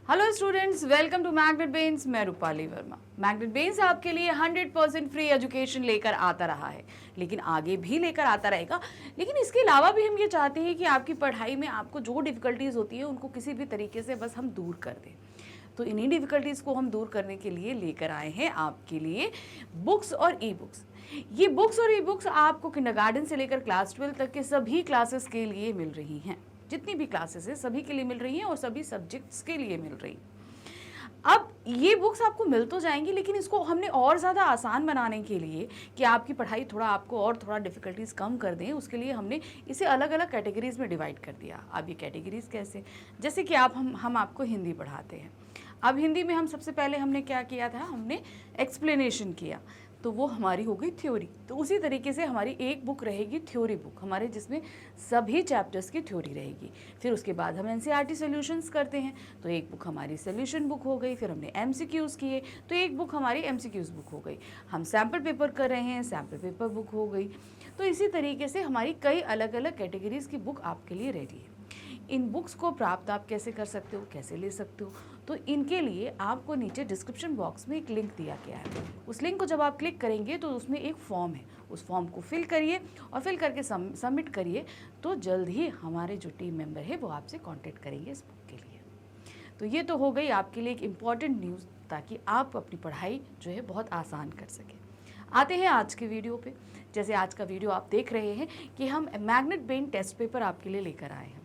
Hello students, welcome to Magnet Brains. मैं Rupali Verma. Magnet brains आपके लिए 100% फ्री एजुकेशन लेकर आता रहा है, लेकिन आगे भी लेकर आता रहेगा। लेकिन इसके अलावा भी हम ये चाहते हैं कि आपकी पढ़ाई में आपको जो डिफ़िकल्टीज़ होती है उनको किसी भी तरीके से बस हम दूर कर दें। तो इन्हीं डिफ़िकल्टीज़ को हम दूर करने के लिए लेकर आए हैं आपके लिए बुक्स और ई बुक्स। ये बुक्स और ई बुक्स आपको किंडरगार्टन से लेकर क्लास 12 तक के सभी क्लासेस के लिए मिल रही हैं। जितनी भी क्लासेस है सभी के लिए मिल रही हैं और सभी सब्जेक्ट्स के लिए मिल रही हैं। अब ये बुक्स आपको मिल तो जाएंगी, लेकिन इसको हमने और ज़्यादा आसान बनाने के लिए कि आपकी पढ़ाई आपको और थोड़ा डिफ़िकल्टीज़ कम कर दें, उसके लिए हमने इसे अलग अलग कैटेगरीज़ में डिवाइड कर दिया। अब ये कैटेगरीज़ कैसे, जैसे कि हम आपको हिंदी पढ़ाते हैं। अब हिंदी में हम सबसे पहले हमने क्या किया था, हमने एक्सप्लेनेशन किया, तो वो हमारी हो गई थ्योरी। तो उसी तरीके से हमारी एक बुक रहेगी थ्योरी बुक हमारे, जिसमें सभी चैप्टर्स की थ्योरी रहेगी। फिर उसके बाद हम एनसीईआरटी सॉल्यूशंस करते हैं, तो एक बुक हमारी सॉल्यूशन बुक हो गई। फिर हमने एमसीक्यूज़ किए, तो एक बुक हमारी एमसीक्यूज़ बुक हो गई। हम सैम्पल पेपर कर रहे हैं, सैम्पल पेपर बुक हो गई। तो इसी तरीके से हमारी कई अलग अलग कैटेगरीज़ की बुक आपके लिए रेडी है। इन बुक्स को प्राप्त आप कैसे कर सकते हो, कैसे ले सकते हो, तो इनके लिए आपको नीचे डिस्क्रिप्शन बॉक्स में एक लिंक दिया गया है। उस लिंक को जब आप क्लिक करेंगे तो उसमें एक फॉर्म है, उस फॉर्म को फिल करिए और फिल करके सबमिट करिए। तो जल्द ही हमारे जो टीम मेंबर है वो आपसे कांटेक्ट करेंगे इस बुक के लिए। तो ये तो हो गई आपके लिए एक इम्पॉर्टेंट न्यूज़, ताकि आप अपनी पढ़ाई जो है बहुत आसान कर सकें। आते हैं आज के वीडियो पे। जैसे आज का वीडियो आप देख रहे हैं कि हम मैग्नेट ब्रेन टेस्ट पेपर आपके लिए लेकर आए हैं।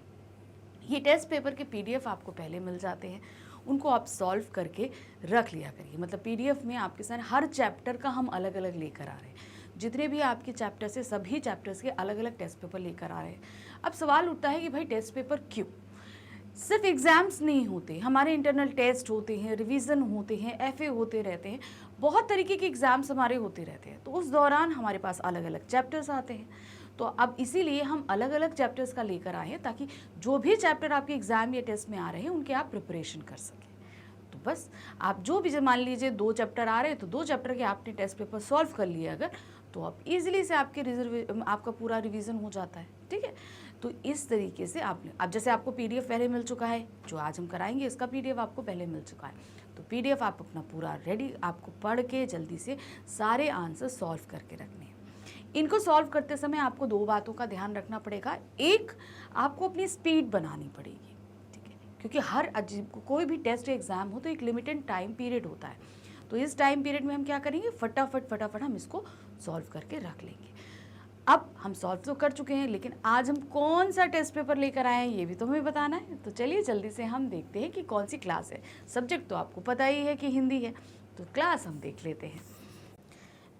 ये टेस्ट पेपर के पीडीएफ आपको पहले मिल जाते हैं, उनको आप सॉल्व करके रख लिया करिए। मतलब पीडीएफ में आपके साथ हर चैप्टर का हम अलग अलग लेकर आ रहे हैं। जितने भी आपके चैप्टर्स है सभी चैप्टर्स के अलग अलग टेस्ट पेपर लेकर आ रहे हैं। अब सवाल उठता है कि भाई टेस्ट पेपर क्यों? सिर्फ एग्ज़ाम्स नहीं होते, हमारे इंटरनल टेस्ट होते हैं, रिवीजन होते हैं, एफए होते रहते हैं, बहुत तरीके के एग्ज़ाम्स हमारे होते रहते हैं। तो उस दौरान हमारे पास अलग अलग चैप्टर्स आते हैं। तो अब इसीलिए हम अलग अलग चैप्टर्स का लेकर आए हैं, ताकि जो भी चैप्टर आपके एग्ज़ाम या टेस्ट में आ रहे हैं उनके आप प्रिपरेशन कर सकें। तो बस आप जो भी, मान लीजिए 2 चैप्टर आ रहे हैं तो 2 चैप्टर के आपने टेस्ट पेपर सॉल्व कर लिए अगर, तो आप इजीली से आपका पूरा रिवीजन हो जाता है। ठीक है, तो इस तरीके से आपने, अब जैसे आपको पीडीएफ पहले मिल चुका है, जो आज हम कराएंगे इसका पीडीएफ आपको पहले मिल चुका है, तो पीडीएफ आप अपना पूरा रेडी, आपको पढ़ के जल्दी से सारे आंसर सॉल्व करके रखने हैं। इनको सॉल्व करते समय आपको 2 बातों का ध्यान रखना पड़ेगा। एक, आपको अपनी स्पीड बनानी पड़ेगी, ठीक है, क्योंकि कोई भी टेस्ट या एग्ज़ाम हो तो एक लिमिटेड टाइम पीरियड होता है। तो इस टाइम पीरियड में हम क्या करेंगे, फटाफट हम इसको सॉल्व करके रख लेंगे। अब हम सॉल्व तो कर चुके हैं, लेकिन आज हम कौन सा टेस्ट पेपर लेकर आए हैं ये भी तो हमें बताना है। तो चलिए जल्दी से हम देखते हैं कि कौन सी क्लास है। सब्जेक्ट तो आपको पता ही है कि हिंदी है, तो क्लास हम देख लेते हैं।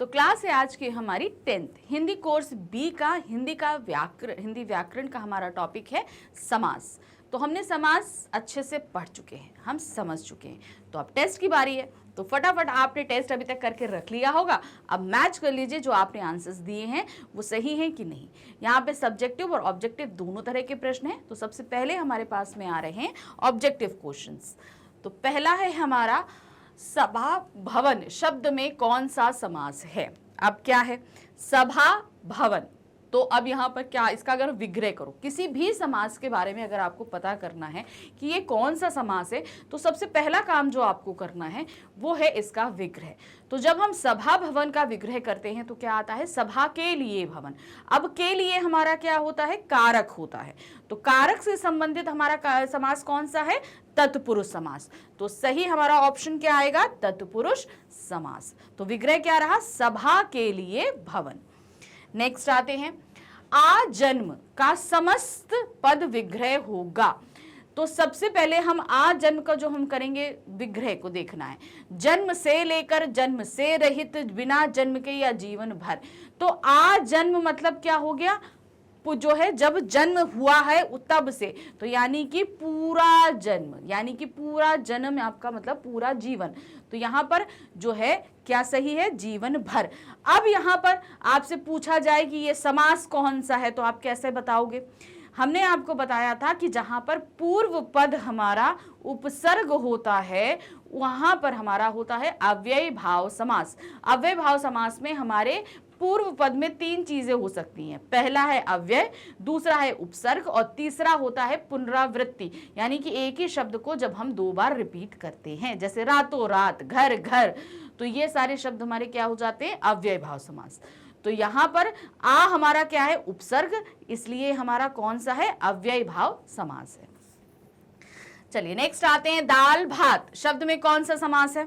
तो क्लास है आज की हमारी 10th हिंदी कोर्स बी का हिंदी व्याकरण का हमारा टॉपिक है समास। तो हमने समास अच्छे से पढ़ चुके हैं, हम समझ चुके हैं। तो अब टेस्ट की बारी है, तो फटाफट आपने टेस्ट अभी तक करके रख लिया होगा। अब मैच कर लीजिए जो आपने आंसर्स दिए हैं वो सही हैं कि नहीं। यहाँ पे सब्जेक्टिव और ऑब्जेक्टिव दोनों तरह के प्रश्न हैं। तो सबसे पहले हमारे पास में आ रहे हैं ऑब्जेक्टिव क्वेश्चंस। तो पहला है हमारा, सभा भवन शब्द में कौन सा समास है? अब क्या है, सभा भवन। तो अब यहाँ पर क्या, इसका अगर विग्रह करो, किसी भी समास के बारे में अगर आपको पता करना है कि ये कौन सा समास है, तो सबसे पहला काम जो आपको करना है वो है इसका विग्रह। तो जब हम सभा भवन का विग्रह करते हैं तो क्या आता है, सभा के लिए भवन। अब के लिए हमारा क्या होता है, कारक होता है। तो कारक से संबंधित हमारा समास कौन सा है, तत्पुरुष समास। तो सही हमारा ऑप्शन क्या आएगा, तत्पुरुष समास। तो विग्रह क्या रहा, सभा के लिए भवन। नेक्स्ट आते हैं, आ जन्म का समस्त पद विग्रह होगा। तो सबसे पहले हम आ जन्म का जो हम करेंगे विग्रह को देखना है। जन्म से लेकर जन्म से रहित, बिना जन्म के या जीवन भर। तो आ जन्म मतलब क्या हो गया, जो है जब जन्म हुआ है तब से, तो यानी कि पूरा जन्म, यानी कि पूरा जन्म आपका मतलब पूरा जीवन। तो यहाँ पर जो है क्या सही है, जीवन भर। अब यहाँ पर आपसे पूछा जाए कि ये समास कौन सा है, तो आप कैसे बताओगे? हमने आपको बताया था कि जहां पर पूर्व पद हमारा उपसर्ग होता है वहां पर हमारा होता है अव्यय भाव समास। अव्यय भाव समास में हमारे पूर्व पद में तीन चीजें हो सकती हैं। पहला है अव्यय, दूसरा है उपसर्ग और तीसरा होता है पुनरावृत्ति, यानी कि एक ही शब्द को जब हम दो बार रिपीट करते हैं, जैसे रातों रात, घर घर, तो ये सारे शब्द हमारे क्या हो जाते हैं, अव्यय भाव समास। तो यहां पर आ हमारा क्या है, उपसर्ग, इसलिए हमारा कौन सा है, अव्यय भाव समास है। चलिए नेक्स्ट आते हैं दाल भात शब्द में कौन सा समास है।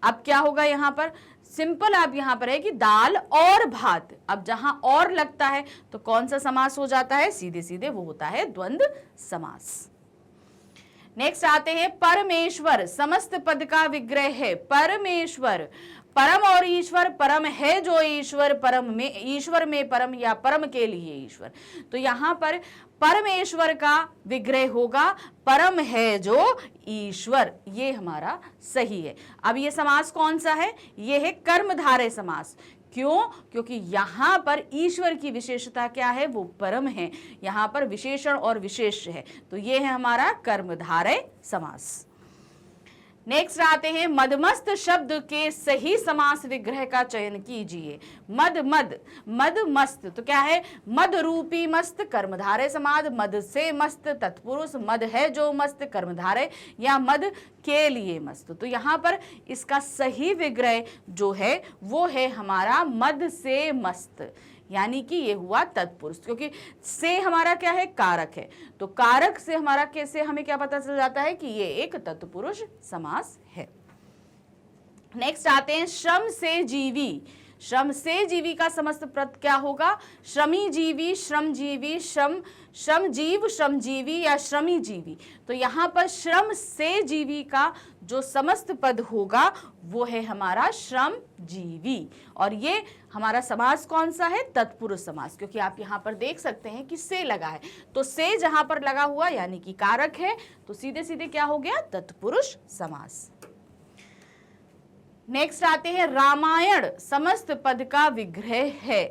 अब क्या होगा यहां पर, सिंपल अब यहां पर है कि दाल और भात, अब जहां और लगता है तो कौन सा समास हो जाता है, सीधे सीधे वो होता है द्वंद्व समास। नेक्स्ट आते हैं परमेश्वर, समस्त पद का विग्रह है। परमेश्वर, परम और ईश्वर, परम है जो ईश्वर, परम में, ईश्वर में परम या परम के लिए ईश्वर। तो यहां पर परमेश्वर का विग्रह होगा परम है जो ईश्वर, ये हमारा सही है। अब ये समास कौन सा है, ये है कर्मधारय समास। क्यों, क्योंकि यहां पर ईश्वर की विशेषता क्या है, वो परम है, यहां पर विशेषण और विशेष्य है, तो ये है हमारा कर्मधारय समास। नेक्स्ट आते हैं मदमस्त शब्द के सही समास विग्रह का चयन कीजिए। मद मद, मद मस्त, तो क्या है, मद रूपी मस्त कर्मधारय समास, मद से मस्त तत्पुरुष, मद है जो मस्त कर्मधारय, या मद के लिए मस्त। तो यहाँ पर इसका सही विग्रह जो है वो है हमारा मद से मस्त, यानी कि ये हुआ तत्पुरुष, क्योंकि से हमारा क्या है, कारक है, तो कारक से हमारा कैसे हमें क्या पता चल जाता है कि ये एक तत्पुरुष समास है। नेक्स्ट आते हैं श्रम से जीवी। श्रम से जीवी का समस्त पद क्या होगा, श्रमी जीवी, श्रमजीवी, श्रमजीव, श्रमजीवी या श्रमी जीवी। तो यहाँ पर श्रम से जीवी का जो समस्त पद होगा वो है हमारा श्रमजीवी, और ये हमारा समास कौन सा है, तत्पुरुष समास, क्योंकि आप यहाँ पर देख सकते हैं कि से लगा है, तो से जहां पर लगा हुआ यानी कि कारक है, तो सीधे सीधे क्या हो गया, तत्पुरुष समास। नेक्स्ट आते हैं रामायण, समस्त पद का विग्रह है।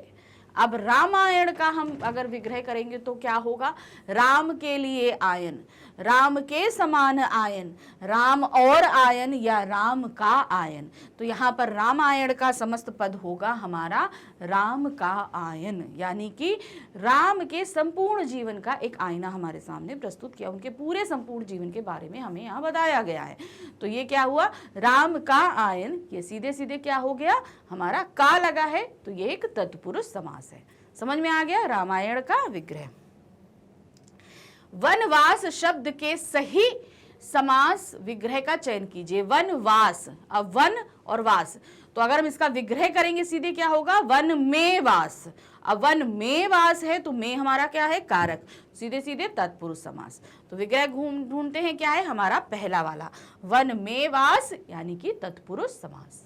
अब रामायण का हम अगर विग्रह करेंगे तो क्या होगा, राम के लिए आयन, राम के समान आयन, राम और आयन या राम का आयन। तो यहाँ पर रामायण का समस्त पद होगा हमारा राम का आयन, यानी कि राम के संपूर्ण जीवन का एक आईना हमारे सामने प्रस्तुत किया, उनके पूरे संपूर्ण जीवन के बारे में हमें यहाँ बताया गया है। तो ये क्या हुआ, राम का आयन, ये सीधे सीधे क्या हो गया, हमारा का लगा है, तो ये एक तत्पुरुष समास है। समझ में आ गया रामायण का विग्रह। वनवास शब्द के सही समास विग्रह का चयन कीजिए। वनवास, अब वन और वास, तो अगर हम इसका विग्रह करेंगे सीधे क्या होगा, वन में वास। अब वन में वास है तो में हमारा क्या है, कारक, सीधे सीधे तत्पुरुष समास। तो विग्रह ढूंढते हैं क्या है हमारा पहला वाला, वन में वास, यानी कि तत्पुरुष समास।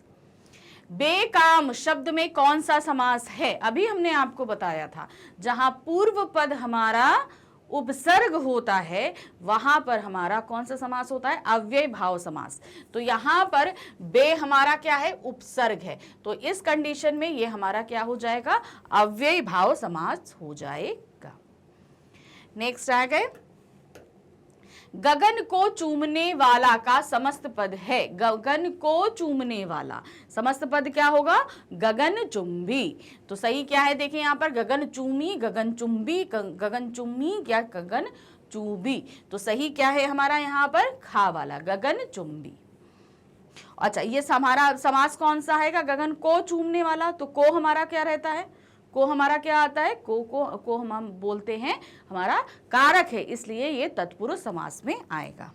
बेकाम शब्द में कौन सा समास है, अभी हमने आपको बताया था, जहां पूर्व पद हमारा उपसर्ग होता है वहां पर हमारा कौन सा समास होता है, अव्यय भाव समास। तो यहां पर बे हमारा क्या है, उपसर्ग है, तो इस कंडीशन में ये हमारा क्या हो जाएगा, अव्यय भाव समास हो जाएगा। नेक्स्ट आ गए, गगन को चूमने वाला का समस्त पद है। गगन को चूमने वाला समस्त पद क्या होगा, गगन चुंबी। तो सही क्या है, देखिए यहाँ पर गगन चूमी, गगन चुंबी, गगन चुम्मी या गगन चूबी। तो सही क्या है हमारा यहाँ पर, खा वाला, गगन चुंबी। अच्छा, ये हमारा समास कौन सा है, गगन को चूमने वाला, तो को हमारा क्या रहता है, को हमारा क्या आता है, को हम बोलते हैं हमारा कारक है, इसलिए ये तत्पुरुष समास में आएगा।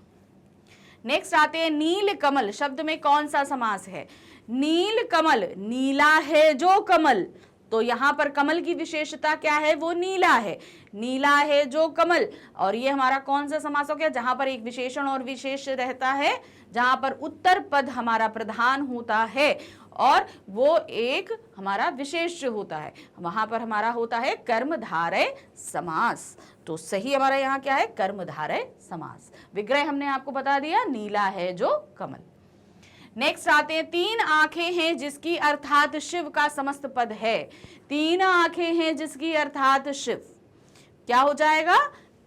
नेक्स्ट आते हैं नील कमल शब्द में कौन सा समास है। नील कमल, नीला है जो कमल, तो यहाँ पर कमल की विशेषता क्या है, वो नीला है, नीला है जो कमल, और ये हमारा कौन सा समास हो गया, जहां पर एक विशेषण और विशेष रहता है, जहां पर उत्तर पद हमारा प्रधान होता है और वो एक हमारा विशेष होता है, वहां पर हमारा होता है कर्मधारय समास। तो सही हमारा यहाँ क्या है, कर्मधारय समास। विग्रह हमने आपको बता दिया, नीला है जो कमल। नेक्स्ट आते हैं तीन आंखें हैं जिसकी अर्थात शिव का समस्त पद है। तीन आंखें हैं जिसकी अर्थात शिव, क्या हो जाएगा,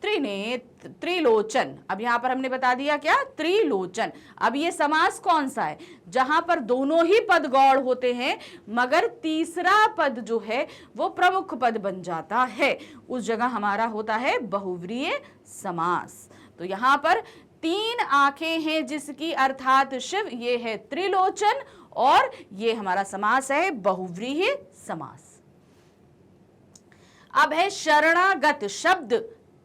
त्रिनेत्र, त्रिलोचन। अब यहां पर हमने बता दिया क्या, त्रिलोचन। अब ये समास कौन सा है, जहां पर दोनों ही पद गौड़ होते हैं मगर तीसरा पद जो है वो प्रमुख पद बन जाता है, उस जगह हमारा होता है बहुव्रीहि समास। तो यहां पर 3 आंखें हैं जिसकी अर्थात शिव, ये है त्रिलोचन, और ये हमारा समास है बहुव्रीहि समास। अब है शरणागत शब्द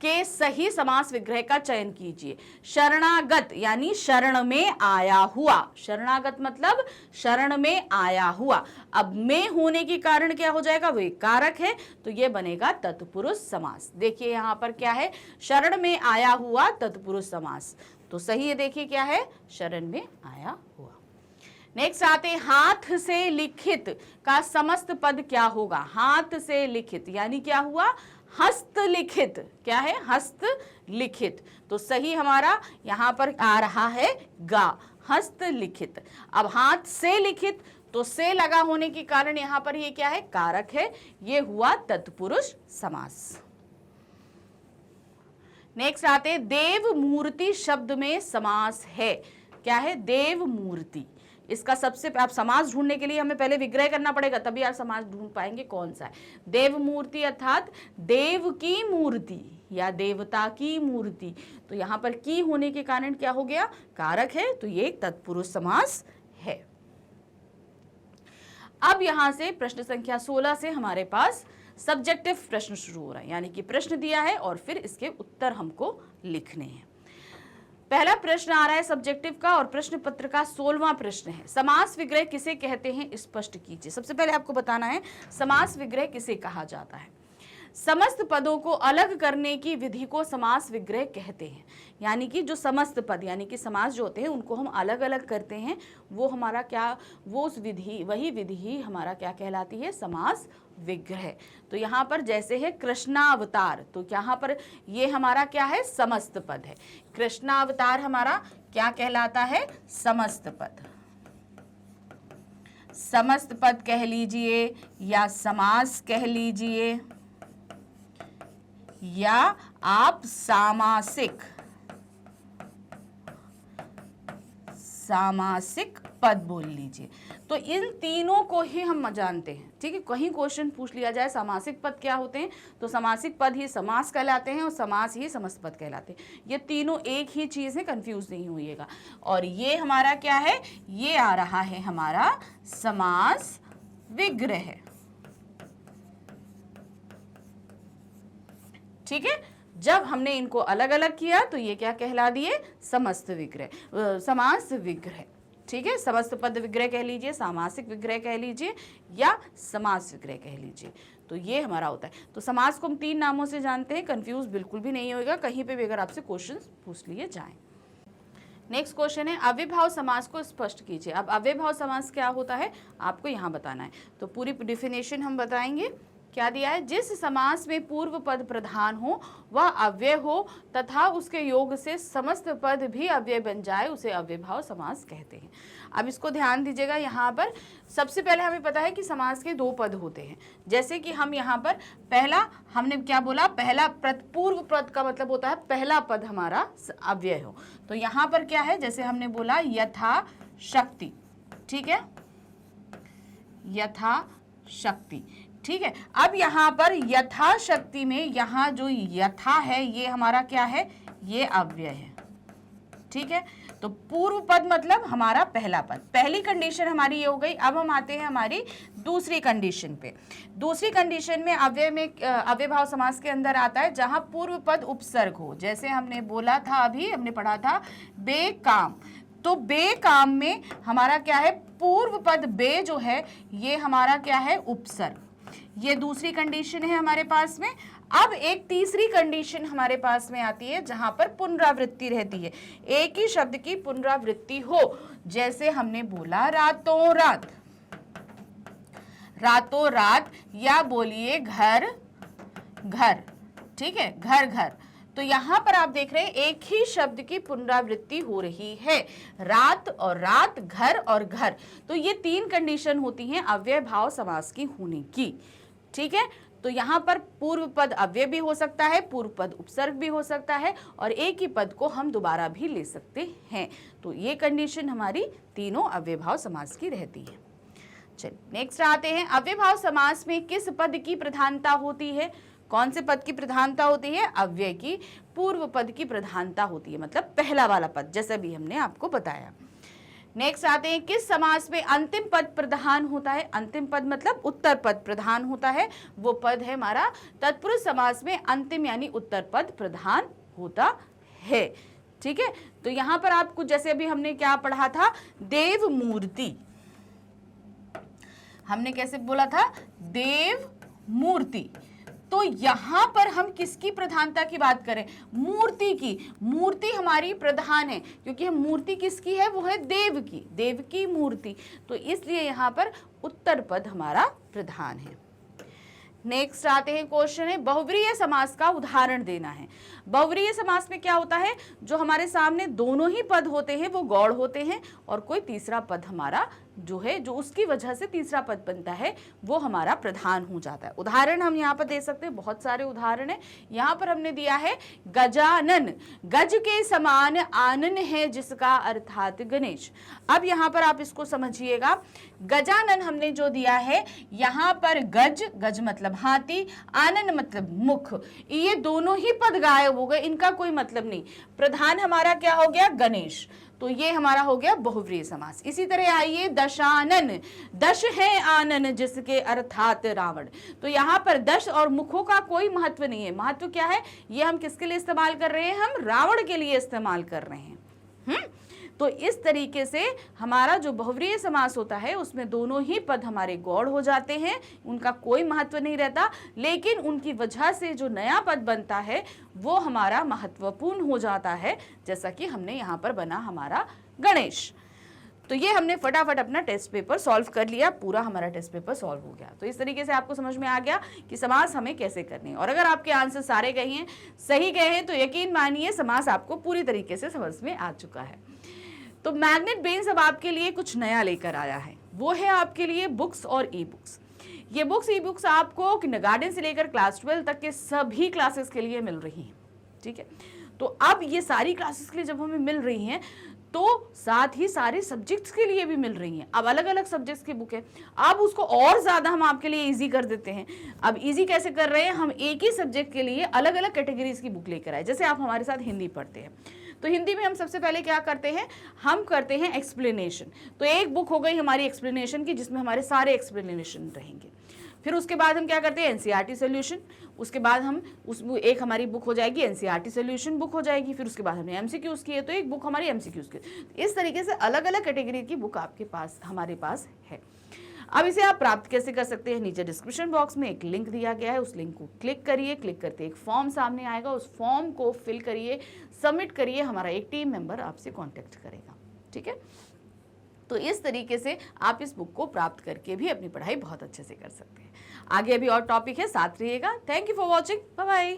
के सही समास विग्रह का चयन कीजिए। शरणागत यानी शरण में आया हुआ, शरणागत मतलब शरण में आया हुआ। अब में होने के कारण क्या हो जाएगा, वो एक कारक है, तो ये बनेगा तत्पुरुष समास। देखिए यहां पर क्या है, शरण में आया हुआ तत्पुरुष समास, तो सही है। देखिए क्या है, शरण में आया हुआ। नेक्स्ट आते हैं, हाथ से लिखित का समस्त पद क्या होगा। हाथ से लिखित यानी क्या हुआ, हस्तलिखित। क्या है, हस्तलिखित। तो सही हमारा यहां पर आ रहा है गा, हस्तलिखित। अब हाथ से लिखित, तो से लगा होने के कारण यहां पर ये क्या है, कारक है, ये हुआ तत्पुरुष समास। नेक्स्ट आते हैं, देव मूर्ति शब्द में समास है। क्या है, देव मूर्ति। इसका सबसे आप समास ढूंढने के लिए हमें पहले विग्रह करना पड़ेगा, तभी आप समास ढूंढ पाएंगे कौन सा है। देव मूर्ति अर्थात देव की मूर्ति या देवता की मूर्ति, तो यहां पर की होने के कारण क्या हो गया, कारक है, तो ये तत्पुरुष समास है। अब यहां से प्रश्न संख्या 16 से हमारे पास सब्जेक्टिव प्रश्न शुरू हो रहा है, यानी कि प्रश्न दिया है और फिर इसके उत्तर हमको लिखने हैं। पहला प्रश्न आ रहा है सब्जेक्टिव का और प्रश्न पत्र का 16वां प्रश्न है, समास विग्रह किसे कहते हैं स्पष्ट कीजिए। सबसे पहले आपको बताना है समास विग्रह किसे कहा जाता है। समस्त पदों को अलग करने की विधि को समास विग्रह कहते हैं, यानी कि जो समस्त पद यानी कि समास जो होते हैं उनको हम अलग अलग करते हैं, वो हमारा क्या, वो उस विधि, वही विधि ही हमारा क्या कहलाती है, समास विग्रह। तो यहाँ पर जैसे है कृष्णावतार, तो यहाँ पर ये हमारा क्या है, समस्त पद है। कृष्णावतार हमारा क्या कहलाता है, समस्त पद। समस्त पद कह लीजिए या समास कह लीजिए या आप सामासिक पद बोल लीजिए। तो इन तीनों को ही हम जानते हैं, ठीक है। कहीं क्वेश्चन पूछ लिया जाए सामासिक पद क्या होते हैं, तो सामासिक पद ही समास कहलाते हैं और समास ही समस्त पद कहलाते हैं। ये तीनों एक ही चीज है, कंफ्यूज नहीं होइएगा। और ये हमारा क्या है, ये आ रहा है हमारा समास विग्रह, ठीक है। जब हमने इनको अलग अलग किया तो ये क्या कहला दिए, समस्त विग्रह, समास विग्रह, ठीक है। समस्त पद विग्रह कह लीजिए, सामासिक विग्रह कह लीजिए या समास विग्रह कह लीजिए, तो ये हमारा होता है। तो समास को हम 3 नामों से जानते हैं, कंफ्यूज बिल्कुल भी नहीं होगा कहीं पे भी अगर आपसे क्वेश्चन पूछ लिए जाएं। नेक्स्ट क्वेश्चन है, अव्ययभाव समास को स्पष्ट कीजिए। अब अव्ययभाव समास क्या होता है आपको यहाँ बताना है, तो पूरी डिफिनेशन हम बताएंगे। क्या दिया है, जिस समास में पूर्व पद प्रधान हो वह अव्यय हो तथा उसके योग से समस्त पद भी अव्यय बन जाए, उसे अव्ययभाव समास कहते हैं। अब इसको ध्यान दीजिएगा, यहाँ पर सबसे पहले हमें पता है कि समास के 2 पद होते हैं। जैसे कि हम यहाँ पर पहला हमने क्या बोला, पहला पूर्व पद का मतलब होता है पहला पद हमारा अव्यय हो। तो यहाँ पर क्या है, जैसे हमने बोला यथा शक्ति, ठीक है, यथा शक्ति, ठीक है। अब यहाँ पर यथाशक्ति में यहाँ जो यथा है ये हमारा क्या है, ये अव्यय है, ठीक है। तो पूर्व पद मतलब हमारा पहला पद, पहली कंडीशन हमारी ये हो गई। अब हम आते हैं हमारी दूसरी कंडीशन पे। दूसरी कंडीशन में अव्ययभाव समास के अंदर आता है जहां पूर्व पद उपसर्ग हो। जैसे हमने बोला था, अभी हमने पढ़ा था बेकाम, तो बेकाम में हमारा क्या है, पूर्व पद बे जो है ये हमारा क्या है, उपसर्ग। ये दूसरी कंडीशन है हमारे पास में। अब एक तीसरी कंडीशन हमारे पास में आती है जहां पर पुनरावृत्ति रहती है, एक ही शब्द की पुनरावृत्ति हो। जैसे हमने बोला रातों रात, रातों रात, या बोलिए घर घर, ठीक है, घर घर। तो यहां पर आप देख रहे हैं एक ही शब्द की पुनरावृत्ति हो रही है, रात और रात, घर और घर। तो ये 3 कंडीशन होती हैं अव्ययभाव समास की होने की, ठीक है। तो यहाँ पर पूर्व पद अव्यय भी हो सकता है, पूर्व पद उपसर्ग भी हो सकता है, और एक ही पद को हम दोबारा भी ले सकते हैं। तो ये कंडीशन हमारी तीनों अव्ययभाव समास की रहती है। चलिए नेक्स्ट आते हैं, अव्ययभाव समास में किस पद की प्रधानता होती है? कौन से पद की प्रधानता होती है? अव्यय की पूर्व पद की प्रधानता होती है, मतलब पहला वाला पद, जैसा भी हमने आपको बताया। नेक्स्ट आते हैं, किस समास में अंतिम पद प्रधान होता है? अंतिम पद मतलब उत्तर पद प्रधान होता है, वो पद है हमारा तत्पुरुष समास में अंतिम यानी उत्तर पद प्रधान होता है। ठीक है, तो यहां पर आपको जैसे अभी हमने क्या पढ़ा था, देव मूर्ति, हमने कैसे बोला था? देव मूर्ति। तो यहां पर हम किसकी प्रधानता की बात करें? मूर्ति की। मूर्ति हमारी प्रधान है, क्योंकि हम मूर्ति किसकी है? वो है देव की, देव की मूर्ति। तो इसलिए यहां पर उत्तर पद हमारा प्रधान है। नेक्स्ट आते हैं, क्वेश्चन है बहुव्रीहि समास का उदाहरण देना है। बहुव्रीहि समास में क्या होता है? जो हमारे सामने दोनों ही पद होते हैं वो गौड़ होते हैं, और कोई तीसरा पद हमारा जो है, जो उसकी वजह से तीसरा पद बनता है, वो हमारा प्रधान हो जाता है। उदाहरण हम यहाँ पर दे सकते हैं, बहुत सारे उदाहरण है। यहाँ पर हमने दिया है गजानन, गज के समान आनन है जिसका, अर्थात गणेश। अब यहाँ पर आप इसको समझिएगा, गजानन हमने जो दिया है, यहाँ पर गज, गज मतलब हाथी, आनन मतलब मुख, ये दोनों ही पद गायब हो गए, इनका कोई मतलब नहीं। प्रधान हमारा क्या हो गया? गणेश। तो ये हमारा हो गया बहुव्रीहि समास। इसी तरह आइए दशानन, दश है आनन जिसके, अर्थात रावण। तो यहाँ पर दश और मुखों का कोई महत्व नहीं है। महत्व क्या है? ये हम किसके लिए इस्तेमाल कर रहे हैं? हम रावण के लिए इस्तेमाल कर रहे हैं। तो इस तरीके से हमारा जो बहुव्रीहि समास होता है उसमें दोनों ही पद हमारे गौड़ हो जाते हैं, उनका कोई महत्व नहीं रहता, लेकिन उनकी वजह से जो नया पद बनता है वो हमारा महत्वपूर्ण हो जाता है, जैसा कि हमने यहाँ पर बना हमारा गणेश। तो ये हमने फटाफट अपना टेस्ट पेपर सॉल्व कर लिया, पूरा हमारा टेस्ट पेपर सॉल्व हो गया। तो इस तरीके से आपको समझ में आ गया कि समास हमें कैसे करने हैं, और अगर आपके आंसर सारे गए हैं, सही गए हैं, तो यकीन मानिए समास आपको पूरी तरीके से समझ में आ चुका है। तो मैग्नेट बेन्स अब आपके लिए कुछ नया लेकर आया है, वो है आपके लिए बुक्स और ई बुक्स। ये बुक्स ई बुक्स आपको किंडरगार्टन से लेकर क्लास 12 तक के सभी क्लासेस के लिए मिल रही हैं। ठीक है, तो अब ये सारी क्लासेस के लिए जब हमें मिल रही हैं, तो साथ ही सारे सब्जेक्ट्स के लिए भी मिल रही हैं। अब अलग अलग सब्जेक्ट्स की बुक है, अब उसको और ज़्यादा हम आपके लिए इजी कर देते हैं। अब इजी कैसे कर रहे हैं? हम एक ही सब्जेक्ट के लिए अलग अलग कैटेगरीज की बुक लेकर आए। जैसे आप हमारे साथ हिंदी पढ़ते हैं, तो हिंदी में हम सबसे पहले क्या करते हैं? हम करते हैं एक्सप्लेनेशन। तो एक बुक हो गई हमारी एक्सप्लेनेशन की, जिसमें हमारे सारे एक्सप्लेनेशन रहेंगे। फिर उसके बाद हम क्या करते हैं? NCERT solution. उसके बाद हम एक हमारी बुक हो जाएगी एनसीईआरटी सॉल्यूशन बुक हो जाएगी। फिर उसके बाद हमने एमसीक्यूज किए, तो एक बुक हमारी एमसीक्यूज की। इस तरीके से अलग अलग कैटेगरी की बुक आपके पास, हमारे पास है। अब इसे आप प्राप्त कैसे कर सकते हैं? नीचे डिस्क्रिप्शन बॉक्स में एक लिंक दिया गया है, उस लिंक को क्लिक करिए। क्लिक करते एक फॉर्म सामने आएगा, उस फॉर्म को फिल करिए, सबमिट करिए, हमारा एक टीम मेंबर आपसे कांटेक्ट करेगा। ठीक है, तो इस तरीके से आप इस बुक को प्राप्त करके भी अपनी पढ़ाई बहुत अच्छे से कर सकते हैं। आगे अभी और टॉपिक है, साथ रहिएगा। Thank you for watching, bye bye.